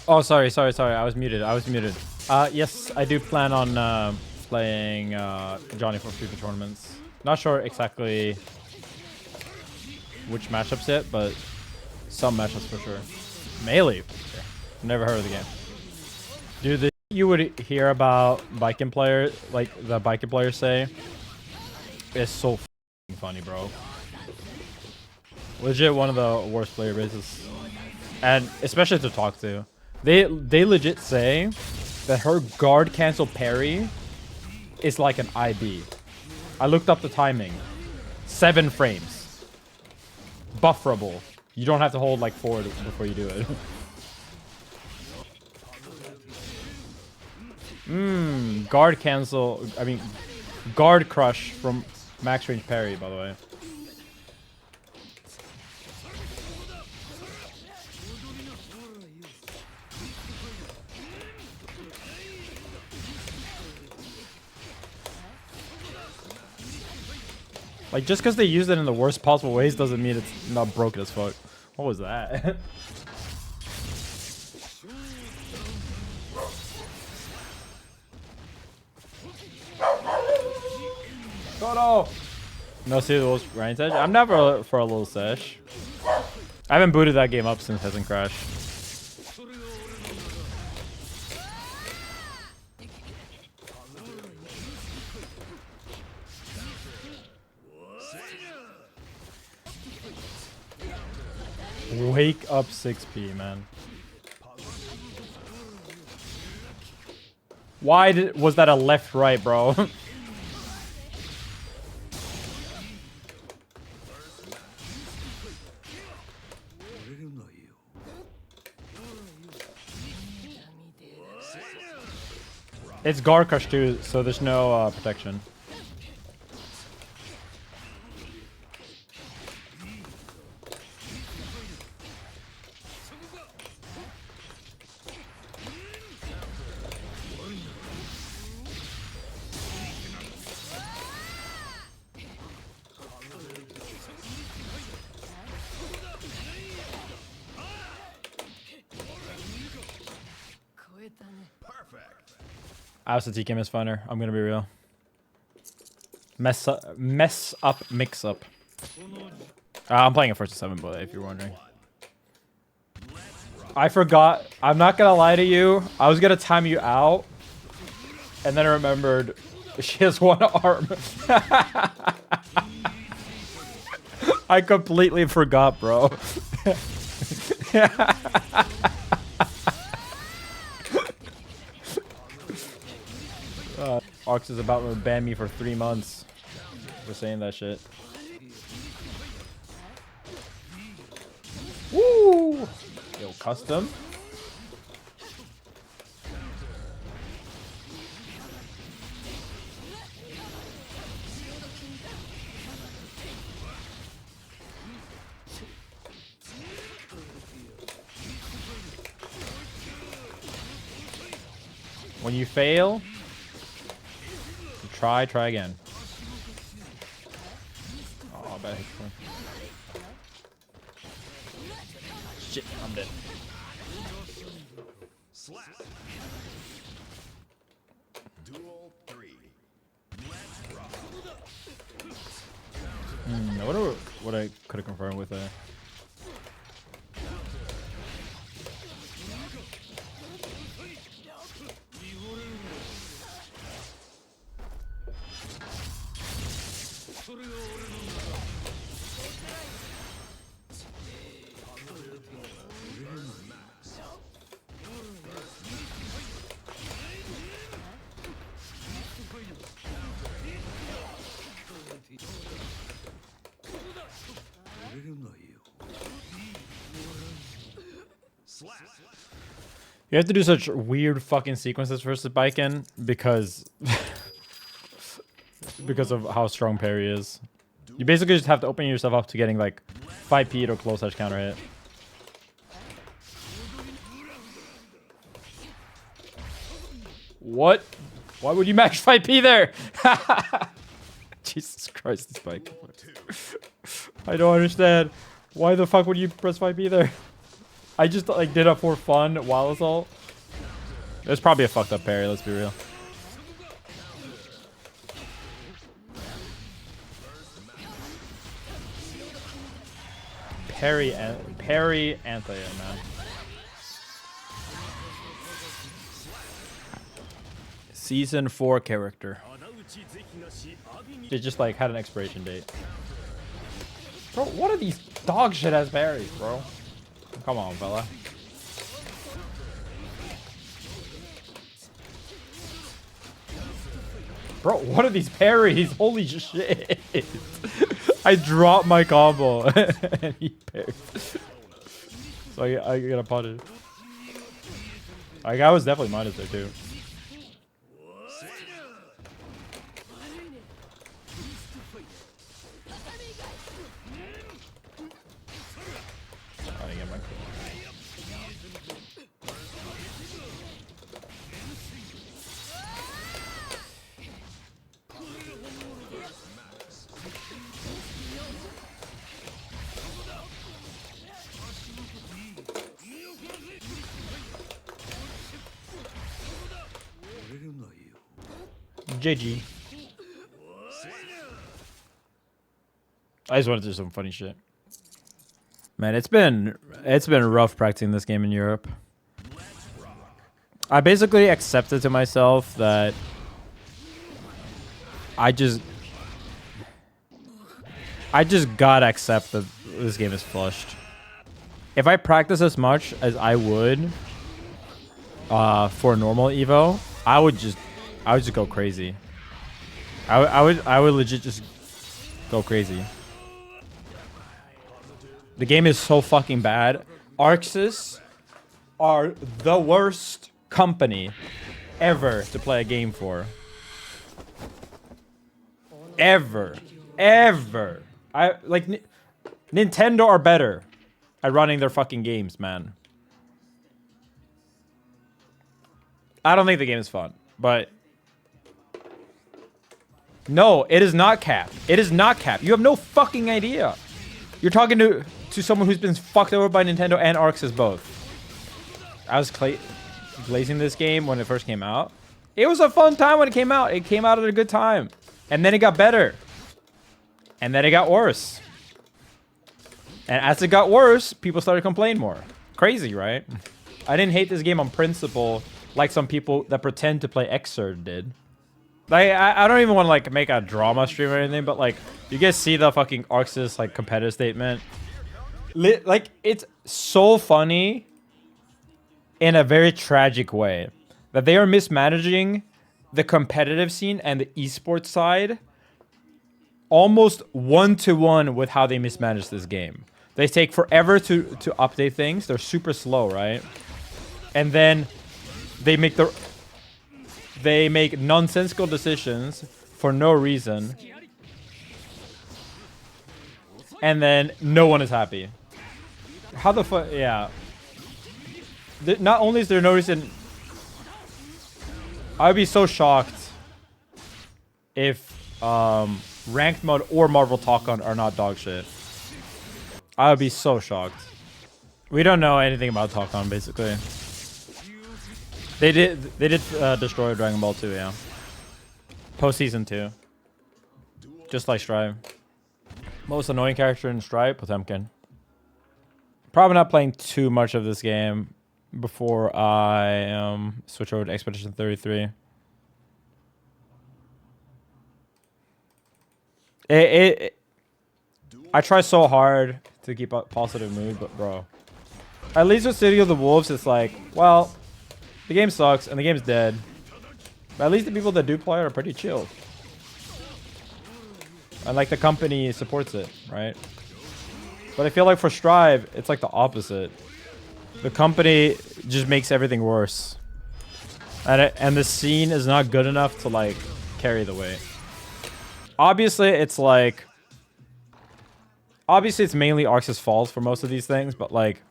Oh, sorry. I was muted. Yes, I do plan on playing Johnny for FIFA tournaments. Not sure exactly which matchups yet, but some matchups for sure. Melee. Okay. Never heard of the game. Dude, the you would hear about Baiken players, like the Baiken players say, is so funny, bro. Legit one of the worst player bases. And especially to talk to. They legit say that her guard cancel parry is like an IB. I looked up the timing. 7 frames. Bufferable. You don't have to hold like forward before you do it. Guard cancel. I mean, guard crush from max range parry, by the way. Like, just because they used it in the worst possible ways doesn't mean it's not broken as fuck. What was that? Oh no! No, see those range edge? I'm never for a little sesh. I haven't booted that game up since Hasn't Crashed. Wake up 6p, man. Why was that a left-right, bro? It's guard crush too, so there's no protection. TK is funner. I'm gonna be real. Mess up, mix up. I'm playing it first to 7, but if you're wondering. I forgot. I'm not gonna lie to you. I was gonna time you out, and then I remembered she has 1 arm. I completely forgot, bro. ArcSys is about to ban me for 3 months for saying that shit. Woo! Yo, custom. When you fail, try again. Oh, I bet I hit one. Shit, I'm dead. I wonder what I could have confirmed with that. You have to do such weird fucking sequences versus Baiken because of how strong parry is. You basically just have to open yourself up to getting like 5p or close edge counter hit. What? Why would you max 5p there? Jesus Christ, this bike. I don't understand. Why the fuck would you press 5p there? I just like did it for fun. Wild assault. There's probably a fucked up parry. Let's be real. Parry anti, man. Season 4 character. It just like had an expiration date. Bro, what are these dog shit ass parries, bro? Come on, fella. Bro, what are these parries? Holy shit. I dropped my combo and he parried. So I gotta punish. Like, I was definitely minus there too. JG. I just wanted to do some funny shit. Man, it's been rough practicing this game in Europe. I basically accepted to myself that I just gotta accept that this game is flushed. If I practice as much as I would for a normal Evo, I would just go crazy. I would legit just go crazy. The game is so fucking bad. ArcSys are the worst company ever to play a game for. Ever. Nintendo are better at running their fucking games, man. I don't think the game is fun, but no, it is not cap. It is not cap. You have no fucking idea. You're talking to someone who's been fucked over by Nintendo and ArcSys both. I was glazing this game when it first came out. It was a fun time when it came out. It came out at a good time. And then it got better. And then it got worse. And as it got worse, people started complaining more. Crazy, right? I didn't hate this game on principle like some people that pretend to play Xrd did. Like, I don't even want to like make a drama stream or anything, but like, you guys see the fucking ArcSys like competitive statement? Like, it's so funny in a very tragic way that they are mismanaging the competitive scene and the esports side almost one-to-one with how they mismanage this game. They take forever to update things. They're super slow, right? And then they make nonsensical decisions for no reason. And then no one is happy. How the fuck? Yeah. Not only is there no reason... I would be so shocked if ranked mode or Marvel Talk-On are not dog shit. I would be so shocked. We don't know anything about Talk-On, basically. They did destroy Dragon Ball 2, yeah. Post season 2. Just like Strive. Most annoying character in Strive, Potemkin. Probably not playing too much of this game before I switch over to Expedition 33. I try so hard to keep a positive mood, but bro. At least with City of the Wolves, it's like, well, the game sucks and the game's dead. But at least the people that do play are pretty chill. And like the company supports it, right? But I feel like for Strive, it's like the opposite. The company just makes everything worse. And the scene is not good enough to like carry the weight. Obviously, it's like... Obviously, it's mainly ArcSys' fault for most of these things, but like...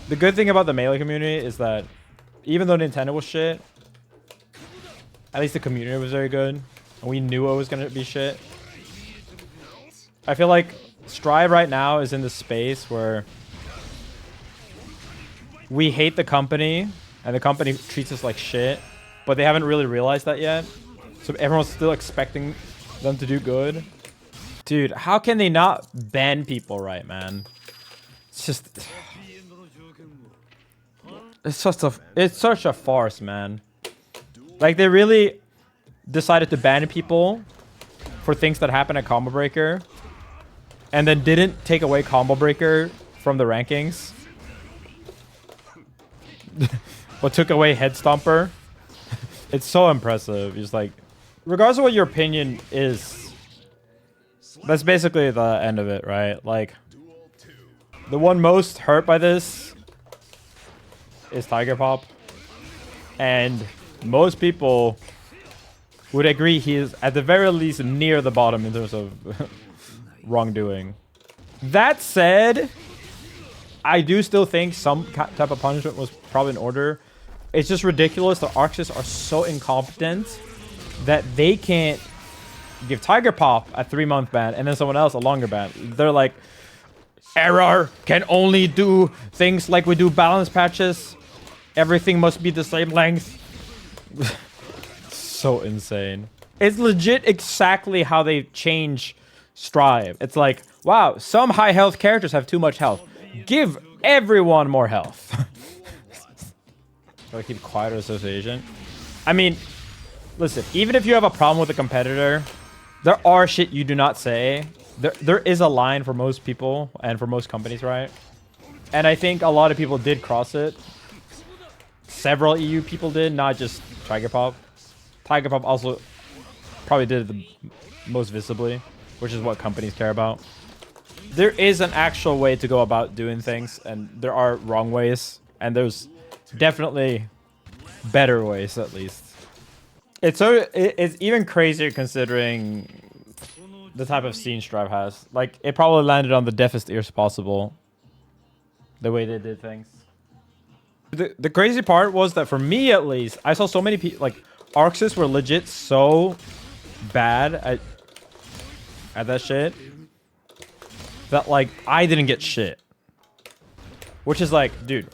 The good thing about the Melee community is that even though Nintendo was shit, at least the community was very good. And we knew it was going to be shit. I feel like Strive right now is in the space where we hate the company and the company treats us like shit, but they haven't really realized that yet. So everyone's still expecting them to do good. Dude, how can they not ban people right, man? It's just... It's such a farce, man. Like, they really decided to ban people for things that happen at Combo Breaker, and then didn't take away Combo Breaker from the rankings, but took away Head Stomper. It's so impressive. It's like, regardless of what your opinion is, that's basically the end of it, right? Like, the one most hurt by this is Tiger Pop, and most people would agree he is at the very least near the bottom in terms of wrongdoing. That said, I do still think some type of punishment was probably in order. It's just ridiculous. The ArcSys are so incompetent that they can't give Tiger Pop a 3-month ban and then someone else a longer ban. They're like, error can only do things like we do balance patches. Everything must be the same length. So insane. It's legit exactly how they change Strive. It's like, wow, some high health characters have too much health. Give everyone more health. Gotta keep quieter association. I mean, listen, even if you have a problem with a competitor, there are shit you do not say. There is a line for most people and for most companies, right? And I think a lot of people did cross it. Several EU people did, not just Tiger Pop. Tiger Pop also probably did it the most visibly, which is what companies care about. There is an actual way to go about doing things, and there are wrong ways, and there's definitely better ways, at least. It's even crazier considering the type of scene Strive has. Like, it probably landed on the deafest ears possible, the way they did things. The crazy part was that, for me at least, I saw so many people, like, ArcSys were legit so bad at that shit that, like, I didn't get shit. Which is like, dude,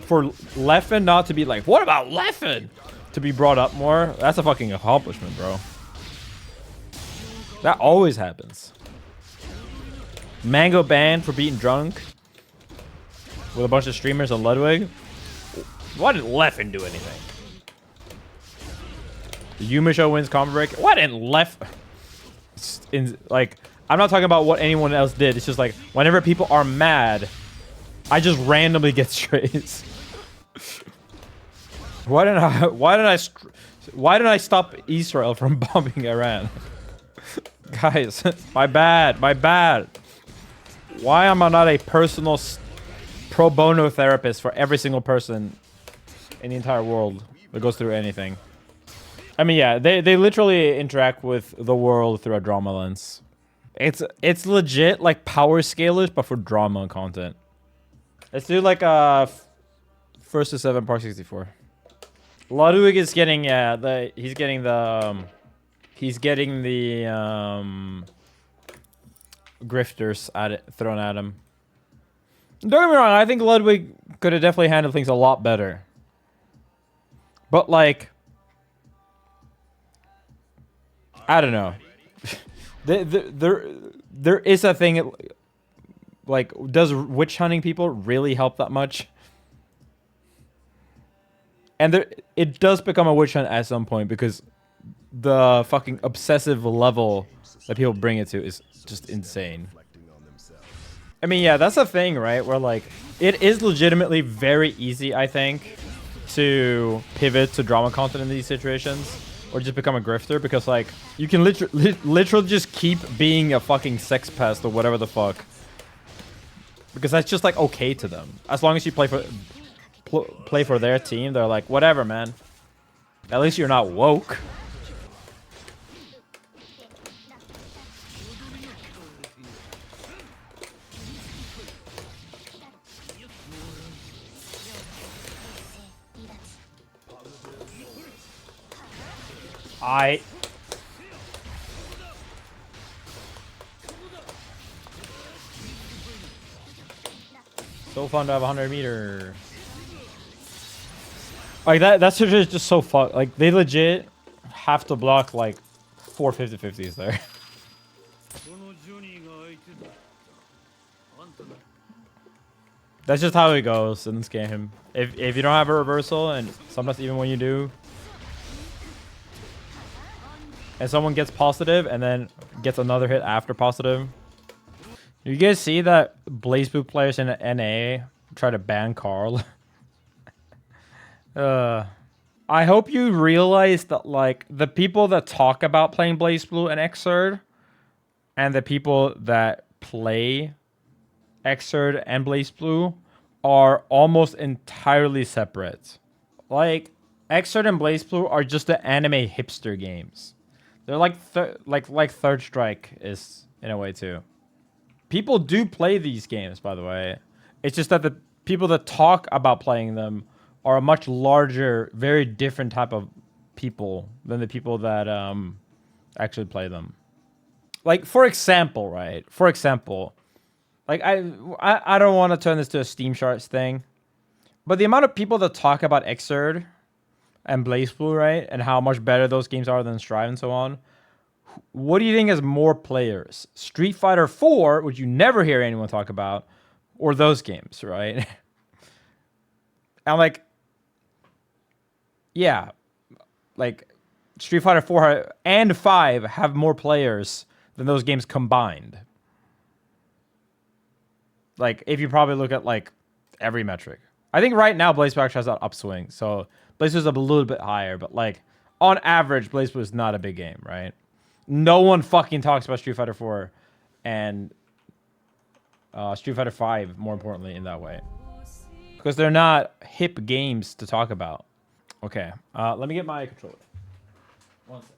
for Leffen not to be like, what about Leffen? To be brought up more, that's a fucking accomplishment, bro. That always happens. Mango banned for being drunk with a bunch of streamers on Ludwig. Why didn't Leffen do anything? Yuma Show wins Combo Break. Why didn't like, I'm not talking about what anyone else did. It's just like, whenever people are mad, I just randomly get strays. Why didn't I stop Israel from bombing Iran? Guys, my bad. Why am I not a personal pro bono therapist for every single person in the entire world that goes through anything? I mean, yeah, they literally interact with the world through a drama lens. It's legit like power scalers, but for drama content. Let's do like a 1st to 7 Park 64. Ludwig is getting he's getting the grifters thrown at him. Don't get me wrong, I think Ludwig could have definitely handled things a lot better. But like, I don't know. There is a thing, like, does witch hunting people really help that much? And it does become a witch hunt at some point, because the fucking obsessive level that people bring it to is just insane. I mean, yeah, that's the thing, right? Where, like, it is legitimately very easy, I think, to pivot to drama content in these situations, or just become a grifter, because, like, you can literally just keep being a fucking sex pest or whatever the fuck, because that's just, like, okay to them. As long as you play for their team, they're like, whatever, man. At least you're not woke. So fun to have a 100-meter. Like that's just so fun. Like they legit have to block like 4 50-50s there. That's just how it goes in this game. If you don't have a reversal, and sometimes even when you do, and someone gets positive and then gets another hit after positive. You guys see that BlazBlue players in NA try to ban Carl? I hope you realize that like the people that talk about playing BlazBlue and Xrd and the people that play Xrd and BlazBlue are almost entirely separate. Like Xrd and BlazBlue are just the anime hipster games. They're like like Third Strike is in a way too. People do play these games, by the way. It's just that the people that talk about playing them are a much larger, very different type of people than the people that actually play them. Like, for example, right? For example, like I don't want to turn this to a Steam Charts thing, but the amount of people that talk about Xrd and BlazBlue, right, and how much better those games are than Strive and so on. What do you think has more players? Street Fighter 4, which you never hear anyone talk about, or those games, right? And like, yeah, like Street Fighter 4 and 5 have more players than those games combined. Like, if you probably look at like every metric. I think right now BlazBlue actually has that upswing, so BlazBlue's up a little bit higher, but like on average, BlazBlue is not a big game, right? No one fucking talks about Street Fighter 4 and Street Fighter 5, more importantly, in that way. Because they're not hip games to talk about. Okay, let me get my controller. One second.